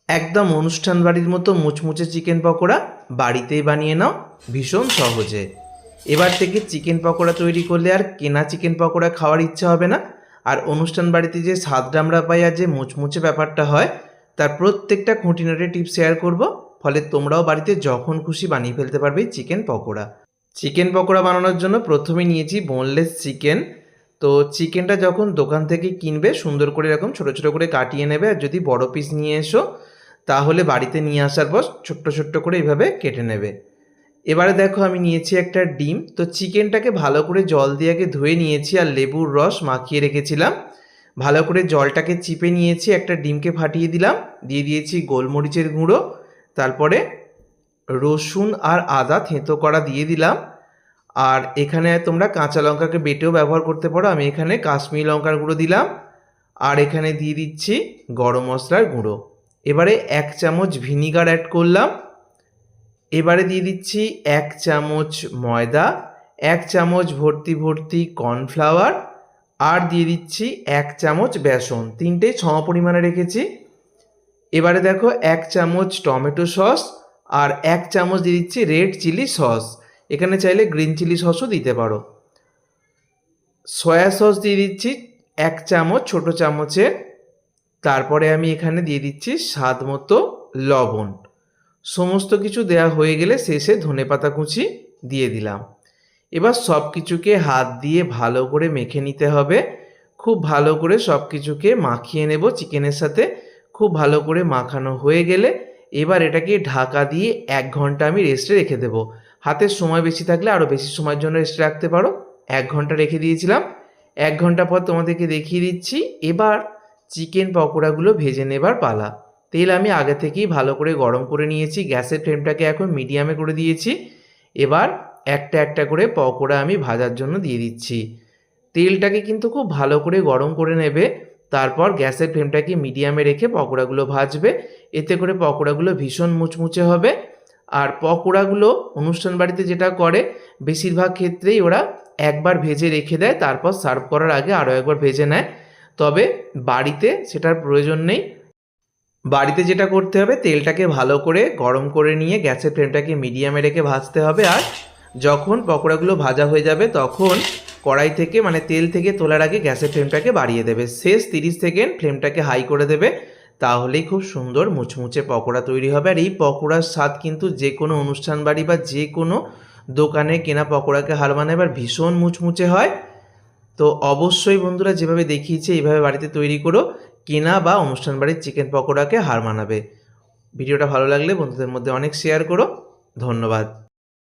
একদম অনুষ্ঠান বাড়ির মতো মুচমুচে চিকেন পকোড়া বাড়িতেই বানিয়ে নাও ভীষণ সহজে। এবার থেকে চিকেন পকোড়া তৈরি করলে আর কেনা চিকেন পকোড়া খাওয়ার ইচ্ছা হবে না। আর অনুষ্ঠান বাড়িতে যে স্বাদটা আমরা পাই আর যে মুচমুচে ব্যাপারটা হয়, তার প্রত্যেকটা খুঁটিনাটি টিপস শেয়ার করব। ফলে তোমরাও বাড়িতে যখন খুশি বানিয়ে ফেলতে পারবে চিকেন পকোড়া। চিকেন পকোড়া বানানোর জন্য প্রথমে নিয়েছি বোনলেস চিকেন। তো চিকেনটা যখন দোকান থেকে কিনবে সুন্দর করে এরকম ছোটো ছোটো করে কাটিয়ে নেবে। আর যদি বড় পিস নিয়ে এসো তাহলে বাড়িতে নিয়ে আসার পর ছোট্ট ছোট্ট করে এইভাবে কেটে নেবে। এবারে দেখো আমি নিয়েছি একটা ডিম। তো চিকেনটাকে ভালো করে জল দিয়ে আগে ধুয়ে নিয়েছি আর লেবুর রস মাখিয়ে রেখেছিলাম। ভালো করে জলটাকে চিপে নিয়েছি, একটা ডিমকে ফাটিয়ে দিলাম, দিয়ে দিয়েছি গোলমরিচের গুঁড়ো, তারপরে রসুন আর আদা থেঁতো করা দিয়ে দিলাম। আর এখানে তোমরা কাঁচা লঙ্কাকে বেটেও ব্যবহার করতে পারো, আমি এখানে কাশ্মীরি লঙ্কার গুঁড়ো দিলাম। আর এখানে দিয়ে দিচ্ছি গরম মশলার গুঁড়ো। এবারে 1 চামচ ভিনিগার অ্যাড করলাম। এবারে দিয়ে দিচ্ছি 1 চামচ ময়দা, 1 চামচ ভর্তি ভর্তি কর্নফ্লাওয়ার, আর দিয়ে দিচ্ছি 1 চামচ বেসন। তিনটেই সম পরিমাণে রেখেছি। এবারে দেখো 1 চামচ টমেটো সস আর 1 চামচ দিয়ে দিচ্ছি রেড চিলি সস। এখানে চাইলে গ্রিন চিলি সসও দিতে পারো। সয়া সস দিয়ে দিচ্ছি 1 চামচ ছোটো চামচের। তারপরে আমি এখানে দিয়ে দিচ্ছি স্বাদ মতো লবণ। সমস্ত কিছু দেওয়া হয়ে গেলে শেষে ধনেপাতা কুচি দিয়ে দিলাম। এবার সব কিছুকে হাত দিয়ে ভালো করে মেখে নিতে হবে। খুব ভালো করে সব কিছুকে মাখিয়ে নেব চিকেনের সাথে। খুব ভালো করে মাখানো হয়ে গেলে এবার এটাকে ঢাকা দিয়ে 1 ঘন্টা আমি রেস্টে রেখে দেবো। হাতের সময় বেশি থাকলে আরও বেশি সময়ের জন্য রেস্টে রাখতে পারো। 1 ঘন্টা রেখে দিয়েছিলাম। 1 ঘন্টা পর তোমাদেরকে দেখিয়ে দিচ্ছি। এবার চিকেন পকোড়াগুলো ভেজে নেবার পালা। তেল আমি আগে থেকেই ভালো করে গরম করে নিয়েছি। গ্যাসের ফ্লেমটাকে এখন মিডিয়ামে করে দিয়েছি। এবার একটা একটা করে পকোড়া আমি ভাজার জন্য দিয়ে দিচ্ছি। তেলটাকে কিন্তু খুব ভালো করে গরম করে নেবে। তারপর গ্যাসের ফ্লেমটাকে মিডিয়ামে রেখে পকোড়াগুলো ভাজবে। এতে করে পকোড়াগুলো ভীষণ মুচমুচে হবে। আর পকোড়াগুলো অনুষ্ঠান বাড়িতে যেটা করে, বেশিরভাগ ক্ষেত্রেই ওরা একবার ভেজে রেখে দেয়, তারপর সার্ভ করার আগে আরও একবার ভেজে নেয়। তবে বাড়িতে সেটার প্রয়োজন নেই। বাড়িতে যেটা করতে হবে, তেলটাকে ভালো করে গরম করে নিয়ে গ্যাসের ফ্লেমটাকে মিডিয়ামে রেখে ভাজতে হবে। আর যখন পকোড়াগুলো ভাজা হয়ে যাবে তখন কড়াই থেকে তেল থেকে তোলার আগে গ্যাসের ফ্লেমটাকে বাড়িয়ে দেবে। শেষ 30 সেকেন্ড ফ্লেমটাকে হাই করে দেবে। তাহলেই খুব সুন্দর মুচমুচে পকোড়া তৈরি হবে। আর এই পকোড়ার স্বাদ কিন্তু যে কোনো অনুষ্ঠান বাড়ি বা যে কোনো দোকানে কেনা পকোড়াকে হার মানায়। এবার ভীষণ মুচমুচে হয়। তো অবশ্যই বন্ধুরা যেভাবে দেখিয়েছি এইভাবে বাড়িতে তৈরি করো। কেনা বা অনুষ্ঠান বাড়ির চিকেন পকোড়াকে হার মানাবে। ভিডিওটা ভালো লাগলে বন্ধুদের মধ্যে অনেক শেয়ার করো। ধন্যবাদ।